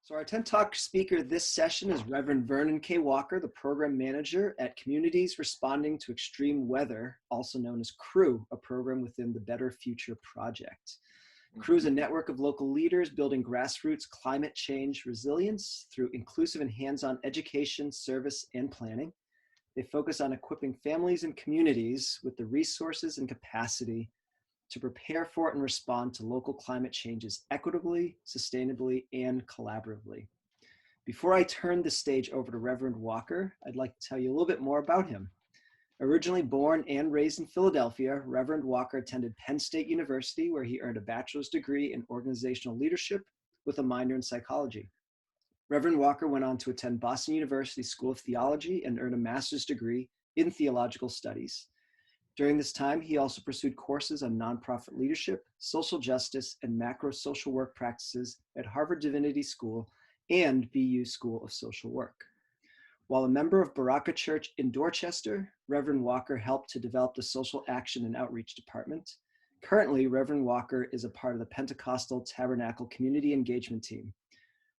So our TED Talk speaker this session is Reverend Vernon K. Walker, the program manager at Communities Responding to Extreme Weather, also known as CREW, a program within the Better Future Project. CREW is a network of local leaders building grassroots climate change resilience through inclusive and hands-on education, service, and planning. They focus on equipping families and communities with the resources and capacity to prepare for and respond to local climate changes equitably, sustainably, and collaboratively. Before I turn the stage over to Reverend Walker, I'd like to tell you a little bit more about him. Originally born and raised in Philadelphia, Reverend Walker attended Penn State University, where he earned a bachelor's degree in organizational leadership with a minor in psychology. Reverend Walker went on to attend Boston University School of Theology and earned a master's degree in theological studies. During this time, he also pursued courses on nonprofit leadership, social justice, and macro social work practices at Harvard Divinity School and BU School of Social Work. While a member of Baraka Church in Dorchester, Reverend Walker helped to develop the Social Action and Outreach Department. Currently, Reverend Walker is a part of the Pentecostal Tabernacle Community Engagement Team.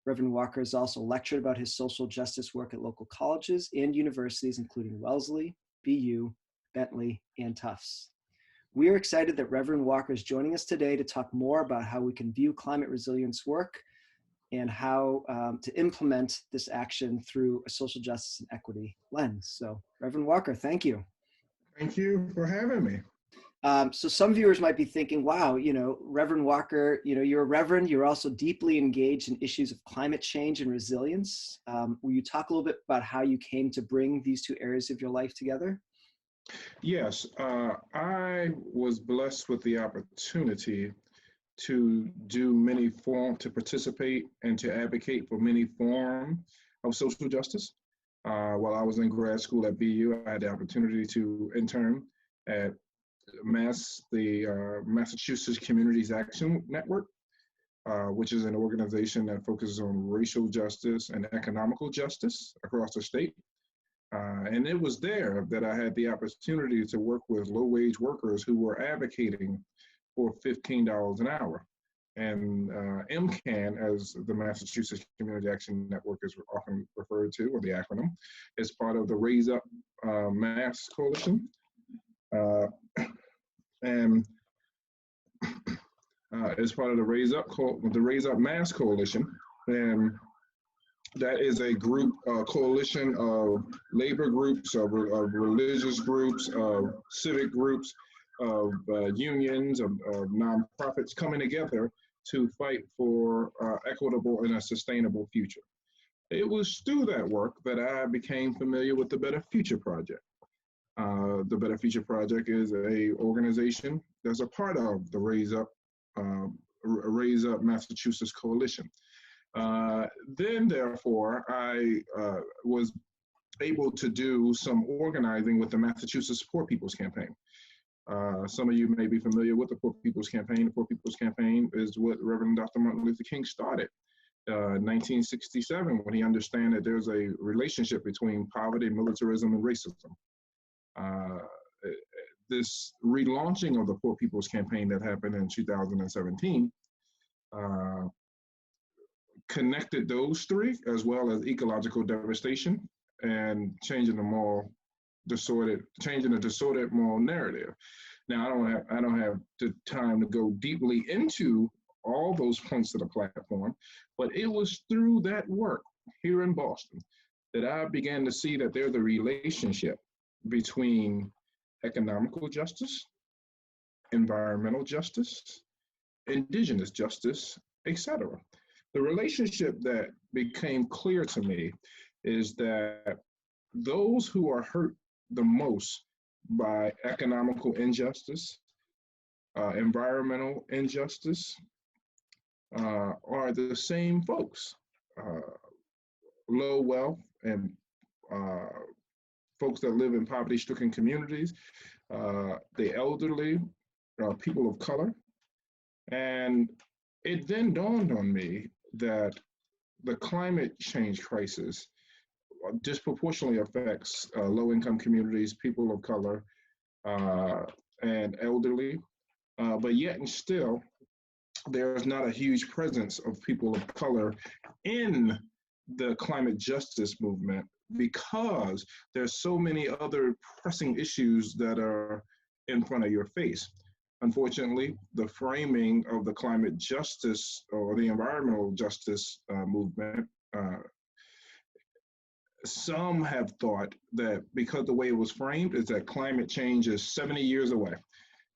Reverend Walker has also lectured about his social justice work at local colleges and universities, including Wellesley, BU, Bentley, and Tufts. We are excited that Reverend Walker is joining us today to talk more about how we can view climate resilience work and how to implement this action through a social justice and equity lens. So, Reverend Walker, thank you. Thank you for having me. So some viewers might be thinking, wow, Reverend Walker, you're a reverend, you're also deeply engaged in issues of climate change and resilience. Will you talk a little bit about how you came to bring these two areas of your life together? Yes, I was blessed with the opportunity to to participate and to advocate for many forms of social justice. While I was in grad school at BU, I had the opportunity to intern at the Massachusetts Communities Action Network, which is an organization that focuses on racial justice and economical justice across the state. And it was there that I had the opportunity to work with low-wage workers who were advocating for $15 an hour. And MCAN, as the Massachusetts Community Action Network is often referred to, or the acronym, is part of the Raise Up Mass Coalition. And as part of the Raise Up Mass Coalition, and that is a group, coalition of labor groups, of religious groups, of civic groups, of unions, of nonprofits coming together to fight for equitable and a sustainable future. It was through that work that I became familiar with the Better Future Project. The Better Future Project is an organization that's a part of the Raise Up Massachusetts Coalition. Then, therefore, I was able to do some organizing with the Massachusetts Poor People's Campaign. Some of you may be familiar with the Poor People's Campaign. The Poor People's Campaign is what Reverend Dr. Martin Luther King started in 1967, when he understood that there's a relationship between poverty, militarism, and racism. This relaunching of the Poor People's Campaign that happened in 2017 connected those three, as well as ecological devastation and changing the disordered moral narrative. Now, I don't have the time to go deeply into all those points of the platform, but it was through that work here in Boston that I began to see that there's a relationship between economical justice, environmental justice, indigenous justice, etc. The relationship that became clear to me is that those who are hurt the most by economical injustice, environmental injustice, are the same folks. Low wealth and folks that live in poverty-stricken communities, the elderly, people of color. And it then dawned on me that the climate change crisis disproportionately affects low-income communities, people of color, and elderly, but yet and still, there's not a huge presence of people of color in the climate justice movement because there's so many other pressing issues that are in front of your face. Unfortunately, the framing of the climate justice or the environmental justice movement, uh, some have thought that because the way it was framed is that climate change is 70 years away.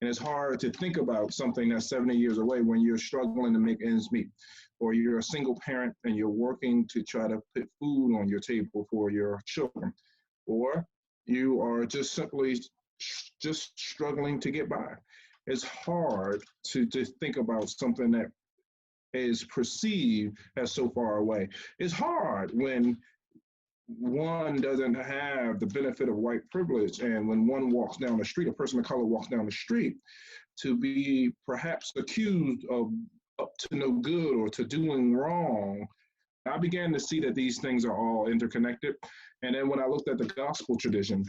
And it's hard to think about something that's 70 years away when you're struggling to make ends meet, or you're a single parent and you're working to try to put food on your table for your children, or you are just simply just struggling to get by. It's hard to think about something that is perceived as so far away. It's hard when one doesn't have the benefit of white privilege, and when one walks down the street, a person of color walks down the street, to be perhaps accused of up to no good or to doing wrong. I began to see that these things are all interconnected. And then when I looked at the gospel tradition,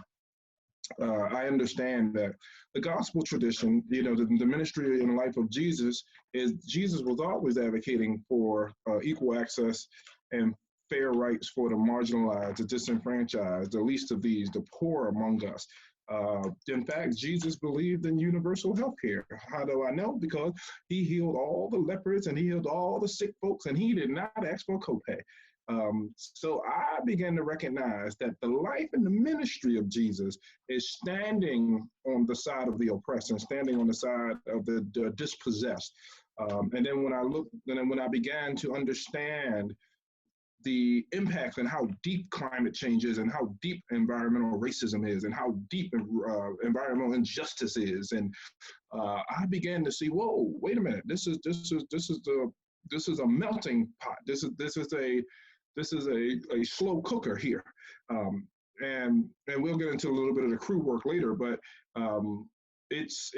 I understand that the gospel tradition, the ministry and life of Jesus is Jesus was always advocating for equal access and fair rights for the marginalized, the disenfranchised, the least of these, the poor among us. In fact, Jesus believed in universal health care. How do I know? Because he healed all the lepers and he healed all the sick folks, and he did not ask for a copay. So I began to recognize that the life and the ministry of Jesus is standing on the side of the oppressed and standing on the side of the dispossessed. And then when I began to understand the impacts and how deep climate change is and how deep environmental racism is and how deep environmental injustice is, and I began to see, whoa, wait a minute, this is a melting pot. This is a slow cooker here, and we'll get into a little bit of the crew work later, but it's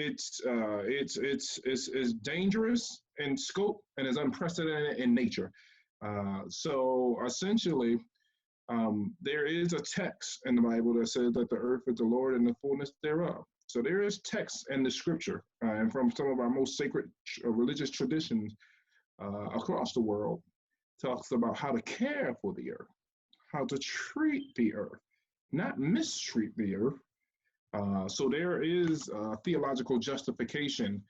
dangerous in scope and is unprecedented in nature. So essentially, there is a text in the Bible that says that the earth is the Lord and the fullness thereof. So there is text in the scripture, and from some of our most sacred religious traditions across the world, talks about how to care for the earth, how to treat the earth, not mistreat the earth. So there is theological justification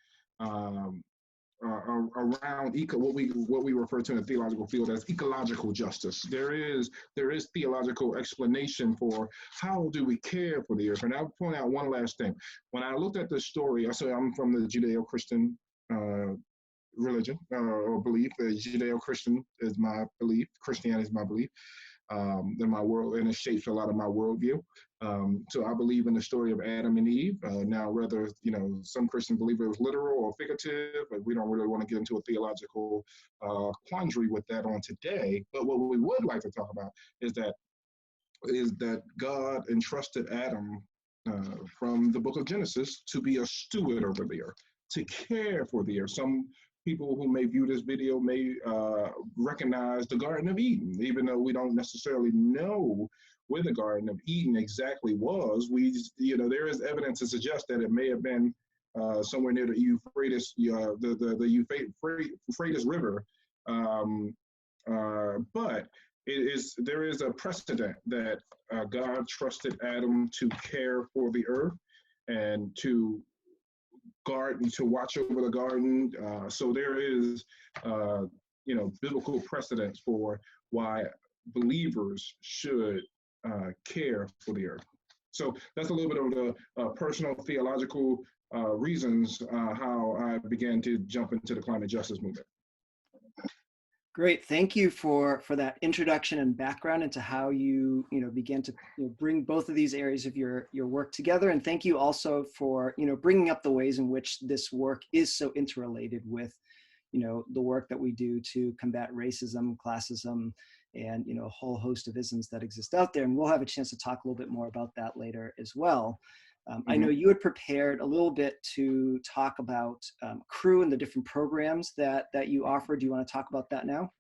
around what we refer to in the theological field as ecological justice. There is theological explanation for how do we care for the earth. And I'll point out one last thing. When I looked at this story, I say I'm from the Judeo-Christian religion or belief. Judeo-Christian is my belief. Christianity is my belief. In my world, and it shapes a lot of my worldview. So I believe in the story of Adam and Eve. Now, whether some Christians believe it was literal or figurative, but we don't really want to get into a theological quandary with that on today. But what we would like to talk about is that God entrusted Adam from the book of Genesis to be a steward over the earth, to care for the earth. Some people who may view this video may recognize the Garden of Eden, even though we don't necessarily know where the Garden of Eden exactly was. There is evidence to suggest that it may have been somewhere near the Euphrates, the Euphrates River. But there is a precedent that God trusted Adam to care for the earth and to garden, to watch over the garden. So there is, biblical precedence for why believers should care for the earth. So that's a little bit of the personal theological reasons how I began to jump into the climate justice movement. Great, thank you for that introduction and background into how you began to bring both of these areas of your work together, and thank you also for bringing up the ways in which this work is so interrelated with the work that we do to combat racism, classism, and a whole host of isms that exist out there. And we'll have a chance to talk a little bit more about that later as well. I know you had prepared a little bit to talk about Crew and the different programs that you offer. Do you want to talk about that now?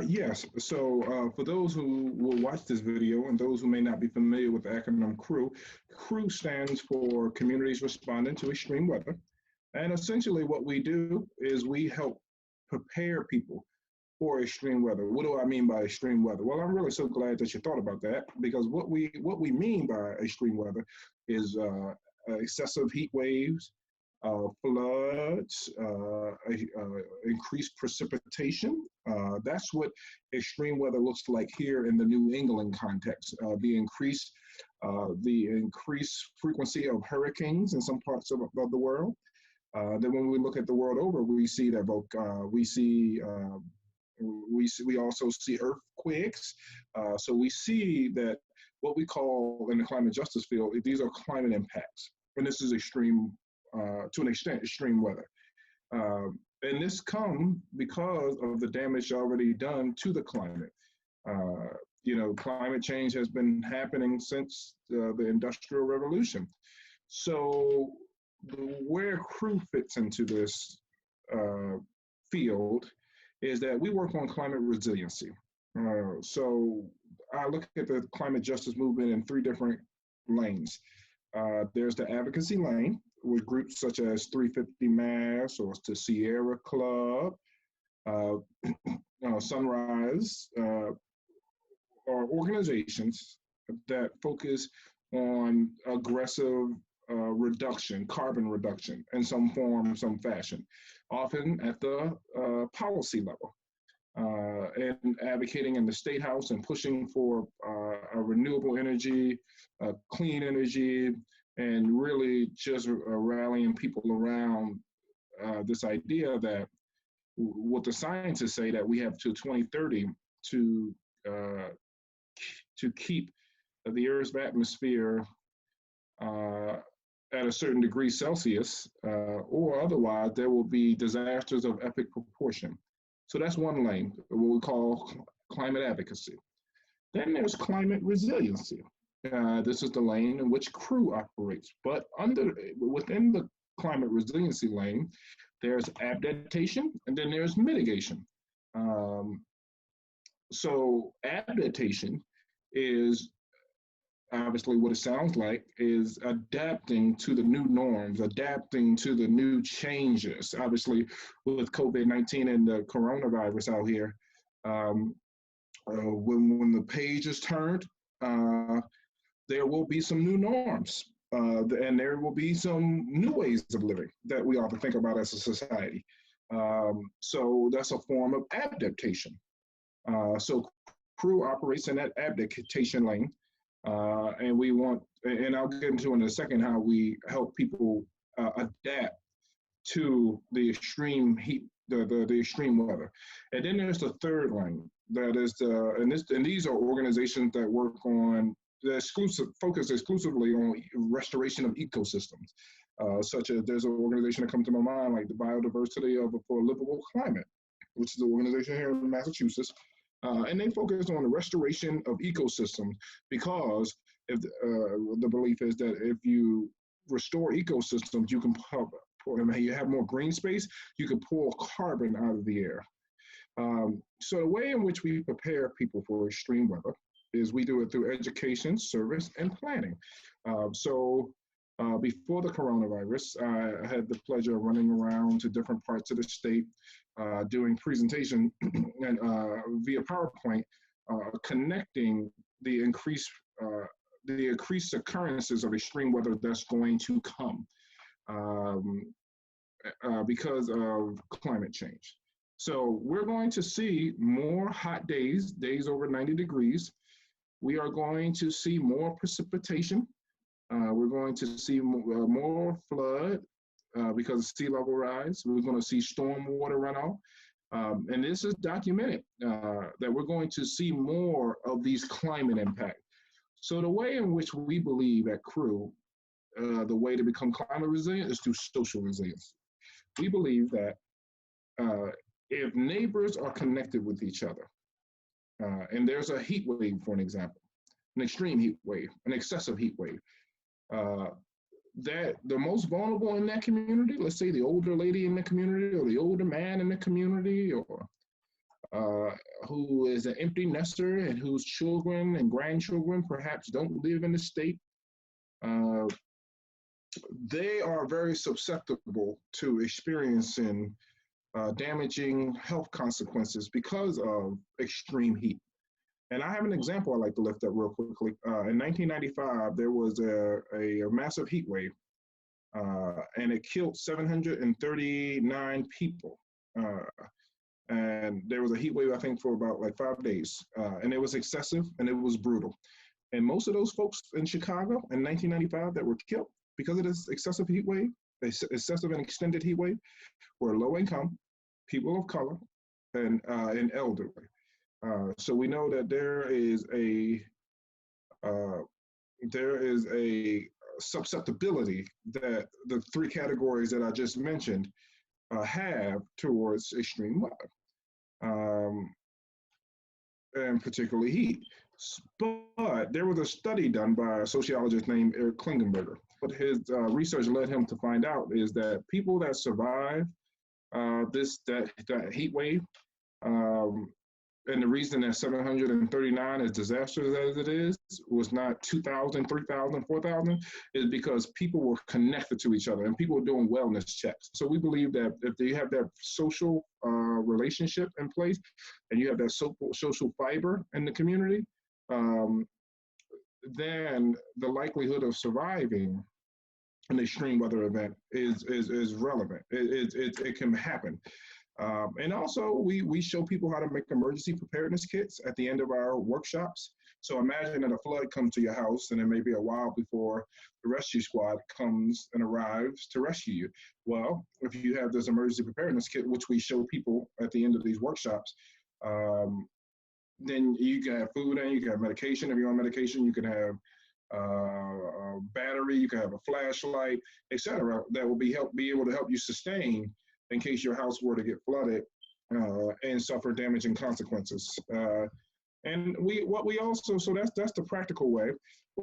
Yes. So for those who will watch this video and those who may not be familiar with the acronym Crew, Crew stands for Communities Responding to Extreme Weather. And essentially what we do is we help prepare people for extreme weather. What do I mean by extreme weather? Well, I'm really so glad that you thought about that, because what we mean by extreme weather is excessive heat waves, floods, increased precipitation. That's what extreme weather looks like here in the New England context. The increased frequency of hurricanes in some parts of the world. Then when we look at the world over, we see that we also see earthquakes. So we see that what we call in the climate justice field, these are climate impacts, and this is extreme, to an extent, extreme weather. And this comes because of the damage already done to the climate. Climate change has been happening since the Industrial Revolution. So where crew fits into this field is that we work on climate resiliency. So I look at the climate justice movement in three different lanes. There's the advocacy lane with groups such as 350 Mass or the Sierra Club, Sunrise, or organizations that focus on aggressive carbon reduction in some form, some fashion, often at the policy level, and advocating in the state house and pushing for a renewable energy, clean energy, and really just rallying people around this idea that what the scientists say, that we have to 2030 to keep the Earth's atmosphere at a certain degree Celsius, or otherwise there will be disasters of epic proportion. So that's one lane, what we call climate advocacy. Then there's climate resiliency. This is the lane in which crew operates. But within the climate resiliency lane, there's adaptation and then there's mitigation. So adaptation is obviously what it sounds like, is adapting to the new norms, adapting to the new changes. Obviously, with COVID-19 and the coronavirus out here, when the page is turned, there will be some new norms, and there will be some new ways of living that we ought to think about as a society. So that's a form of adaptation. So crew operates in that adaptation lane. And I'll get into in a second how we help people adapt to the extreme heat, the extreme weather. And then there's the third lane, that is and these are organizations that work on focus exclusively on restoration of ecosystems, such as there's an organization that comes to my mind, like the Biodiversity for a Livable Climate, which is an organization here in Massachusetts. And they focus on the restoration of ecosystems, because if the belief is that if you restore ecosystems, you can you have more green space, you can pull carbon out of the air. So the way in which we prepare people for extreme weather is we do it through education, service, and planning. Before the coronavirus, I had the pleasure of running around to different parts of the state, doing presentation and via PowerPoint, connecting the increased occurrences of extreme weather that's going to come because of climate change. So we're going to see more hot days over 90 degrees. We are going to see more precipitation. We're going to see more flood because of sea level rise. We're going to see storm water runoff. And this is documented that we're going to see more of these climate impacts. So the way in which we believe at Crew, the way to become climate resilient is through social resilience. We believe that if neighbors are connected with each other, and there's a heat wave, for an example, an extreme heat wave, an excessive heat wave, that the most vulnerable in that community, let's say the older lady in the community or the older man in the community, or who is an empty nester and whose children and grandchildren perhaps don't live in the state, they are very susceptible to experiencing damaging health consequences because of extreme heat. And I have an example I like to lift up real quickly. In 1995, there was a massive heat wave, and it killed 739 people. Uh, and there was a heat wave, I think, for about like 5 days, and it was excessive and it was brutal. And most of those folks in Chicago in 1995 that were killed because of this excessive heat wave, excessive and extended heat wave, were low income, people of color, and elderly. So we know that uh, there is a susceptibility that the three categories that I just mentioned have towards extreme weather, um, and particularly heat. But there was a study done by a sociologist named Eric Klingenberger. What his research led him to find out is that people that survive that heat wave, um, and the reason that 739, as disastrous as it is, was not 2,000, 3,000, 4,000, is because people were connected to each other and people were doing wellness checks. So we believe that if you have that social relationship in place and you have that social fiber in the community, um, then the likelihood of surviving an extreme weather event is relevant. It can happen. And also, we show people how to make emergency preparedness kits at the end of our workshops. So imagine that a flood comes to your house, and it may be a while before the rescue squad comes and arrives to rescue you. Well, if you have this emergency preparedness kit, which we show people at the end of these workshops, then you can have food and you can have medication. If you're on medication, you can have a battery, you can have a flashlight, etc. That will be able to help you sustain in case your house were to get flooded and suffer damaging consequences. And we also, so that's the practical way.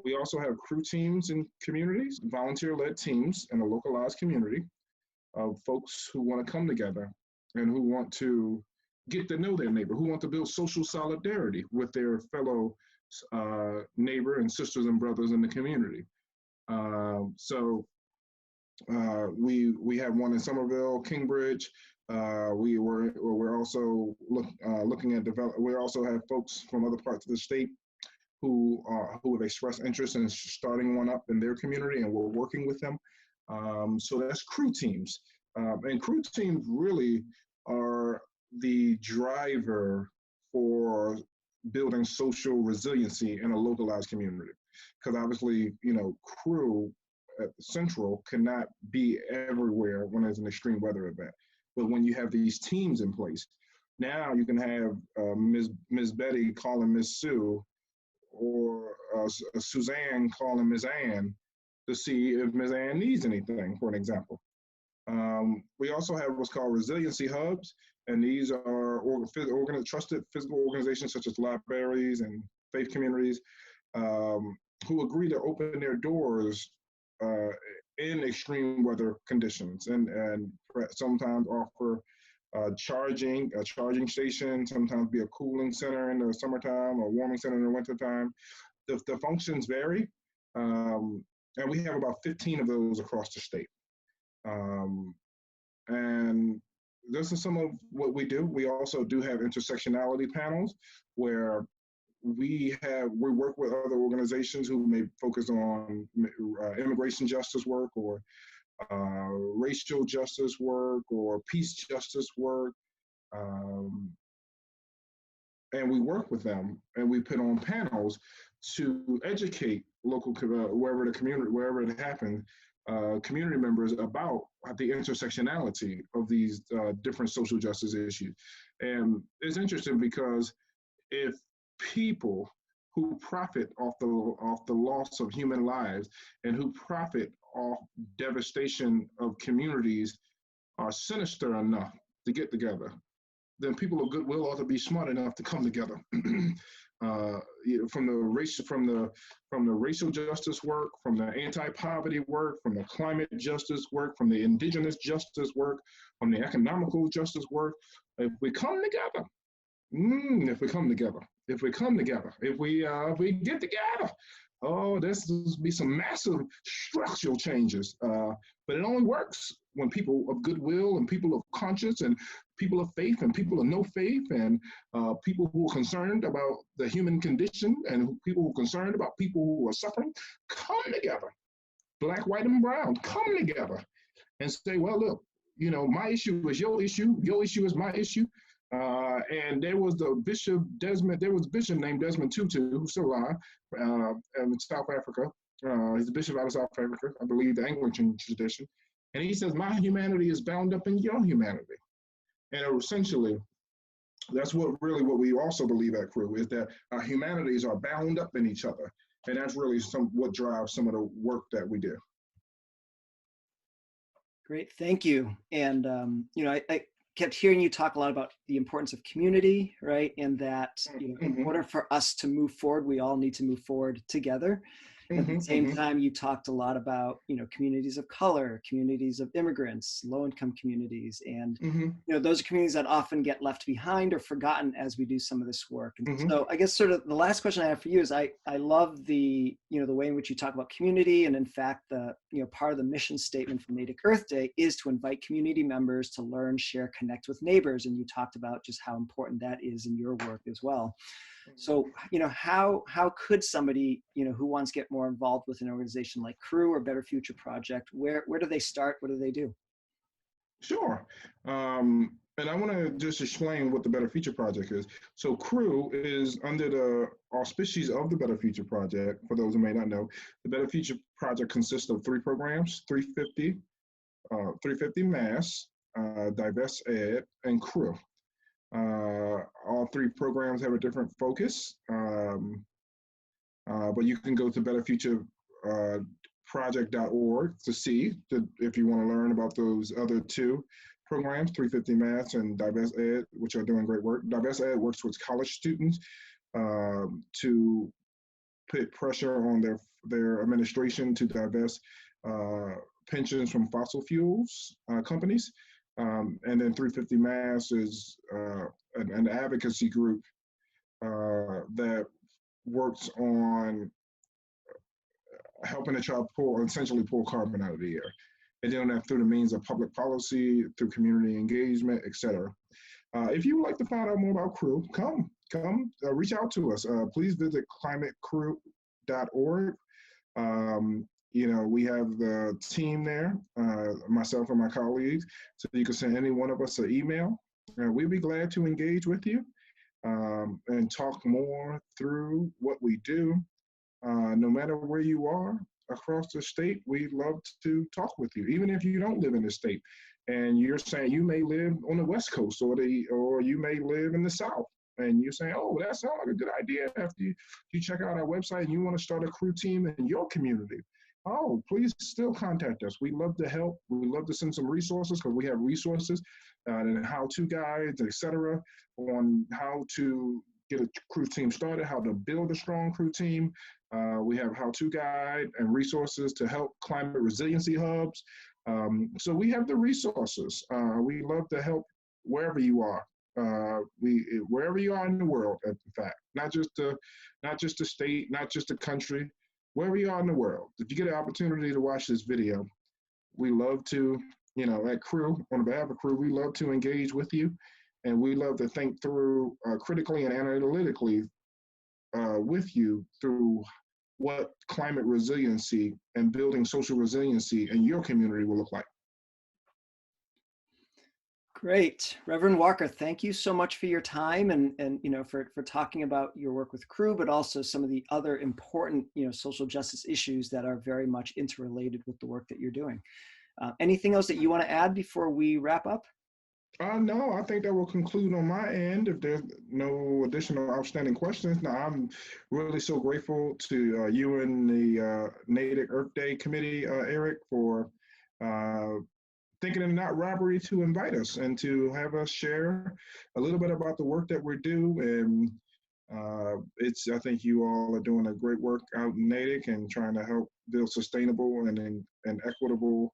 We also have crew teams in communities, volunteer-led teams in a localized community of folks who want to come together and who want to get to know their neighbor, who want to build social solidarity with their fellow neighbor and sisters and brothers in the community. So we have one in Somerville, Kingbridge. We're also looking at we also have folks from other parts of the state who have expressed interest in starting one up in their community, and we're working with them. So that's crew teams, and crew teams really are the driver for building social resiliency in a localized community. Because obviously, crew at Central cannot be everywhere when there's an extreme weather event. But when you have these teams in place, now you can have Ms. Betty calling Miss Sue, or Suzanne calling Ms. Ann to see if Ms. Ann needs anything, for an example. We also have what's called resiliency hubs, and these are trusted physical organizations such as libraries and faith communities who agree to open their doors in extreme weather conditions, and sometimes offer a charging station, sometimes be a cooling center in the summertime, or warming center in the wintertime. The functions vary, and we have about 15 of those across the state. And this is some of what we do. We also do have intersectionality panels where we work with other organizations who may focus on immigration justice work, or racial justice work, or peace justice work. And we work with them, and we put on panels to educate local, wherever it happens, community members about the intersectionality of these different social justice issues. And it's interesting because if people who profit off the loss of human lives and who profit off devastation of communities are sinister enough to get together, then people of goodwill ought to be smart enough to come together. From the racial justice work, from the anti-poverty work, from the climate justice work, from the indigenous justice work, from the economical justice work. If we come together, if we get together, oh, this will be some massive structural changes. But it only works when people of goodwill and people of conscience and people of faith and people of no faith and people who are concerned about the human condition and people who are concerned about people who are suffering come together, black, white, and brown, come together and say, well, look, my issue is your issue is my issue. And there was a bishop named Desmond Tutu, who's still alive, in South Africa. He's a bishop out of South Africa, I believe the Anglican tradition. And he says, my humanity is bound up in your humanity. And essentially, that's what we also believe at Crew, is that our humanities are bound up in each other. And that's really what drives some of the work that we do. Great, thank you. And, I kept hearing you talk a lot about the importance of community, right? And that, in order for us to move forward, we all need to move forward together. At the same time, you talked a lot about, communities of color, communities of immigrants, low-income communities, and those are communities that often get left behind or forgotten as we do some of this work. And so I guess sort of the last question I have for you is I love the, the way in which you talk about community. And in fact, the, part of the mission statement for Natick Earth Day is to invite community members to learn, share, connect with neighbors. And you talked about just how important that is in your work as well. So, how could somebody, who wants to get more involved with an organization like Crew or Better Future Project, where do they start? What do they do? Sure. And I want to just explain what the Better Future Project is. So Crew is under the auspices of the Better Future Project. For those who may not know, the Better Future Project consists of 3 programs, 350 Mass, Divest Ed, and Crew. All 3 programs have a different focus, but you can go to betterfutureproject.org to see if you want to learn about those other 2 programs, 350 Mass and Divest Ed, which are doing great work. Divest Ed works with college students to put pressure on their administration to divest pensions from fossil fuels companies. And then 350 Mass is an advocacy group that works on helping a child essentially pull carbon out of the air. And doing that through the means of public policy, through community engagement, et cetera. If you would like to find out more about Crew, come reach out to us. Please visit climatecrew.org. We have the team there, myself and my colleagues, so you can send any one of us an email. We'd be glad to engage with you and talk more through what we do. No matter where you are across the state, we'd love to talk with you, even if you don't live in the state. And you're saying you may live on the West Coast or you may live in the South. And you're saying, oh, that sounds like a good idea after you check out our website and you want to start a Crew team in your community. Oh, please still contact us. We'd love to help. We'd love to send some resources, because we have resources and how-to guides, et cetera, on how to get a Crew team started, how to build a strong Crew team. We have how-to guide and resources to help climate resiliency hubs. So we have the resources. We love to help wherever you are. Wherever you are in the world, in fact, not just the state, not just the country, wherever you are in the world. If you get an opportunity to watch this video, we love to, at Crew, on behalf of Crew, we love to engage with you, and we love to think through critically and analytically with you through what climate resiliency and building social resiliency in your community will look like. Great. Reverend Walker, thank you so much for your time and for talking about your work with Crew, but also some of the other important, social justice issues that are very much interrelated with the work that you're doing. Anything else that you want to add before we wrap up? No, I think that will conclude on my end. If there's no additional outstanding questions, now I'm really so grateful to you and the Natick Earth Day Committee, Eric, for thinking it not robbery to invite us and to have us share a little bit about the work that we do. And I think you all are doing a great work out in Natick and trying to help build sustainable and equitable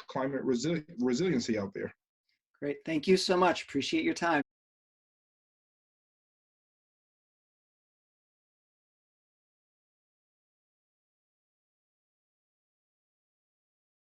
climate resiliency out there. Great. Thank you so much. Appreciate your time.